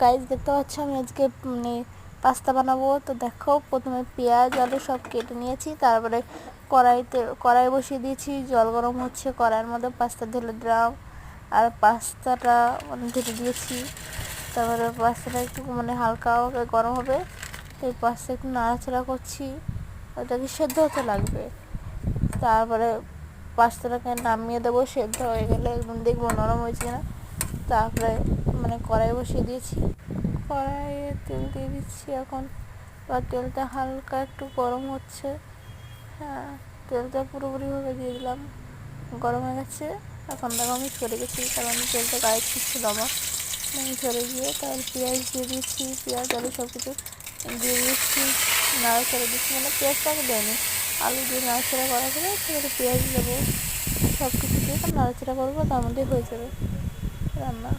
Guys দেখতে পাচ্ছ আমি আজকে মানে পাস্তা বানাবো। তো দেখো প্রথমে পেঁয়াজ আলু সব কেটে নিয়েছি, তারপরে কড়াই বসিয়ে দিয়েছি, জল গরম হচ্ছে, কড়াইয়ের মধ্যে পাস্তা ঢেলে দিলাম আর পাস্তাটা মানে ঢেলে দিয়েছি। তারপরে পাস্তাটা একটু মানে হালকা হবে গরম হবে, এই পাস্তা একটু নাড়াচাড়া করছি, ওটাকে সেদ্ধ হতে লাগবে। তারপরে পাস্তাটাকে নামিয়ে দেবো, সেদ্ধ হয়ে গেলে একদম দেখবো নরম হয়েছে কিনা। তারপরে মানে কড়াই বসিয়ে দিয়েছি, কড়াইয়ে তেল দিয়ে দিচ্ছি এখন, বা তেলটা হালকা একটু গরম হচ্ছে। হ্যাঁ, তেলটা পুরোপুরিভাবে দিয়ে দিলাম, গরম হয়ে গেছে। এখন দেখো আমি সরে গেছি, কারণ তেলটা গায়ে ছিল আমার, আমি সরে গিয়ে তারপর পেঁয়াজ দিয়ে দিচ্ছি, পেঁয়াজ আলু সব কিছু দিয়ে দিচ্ছি, নাড়াচাড়া দিচ্ছি, মানে পেঁয়াজটাকে দেয়নি, আলু দিয়ে নাড়াচাড়া করা করে তারপরে পেঁয়াজ দেবো, সব কিছু দিয়ে নাড়াচাড়া করবো, তার মধ্যে হয়ে যাবে রান্না।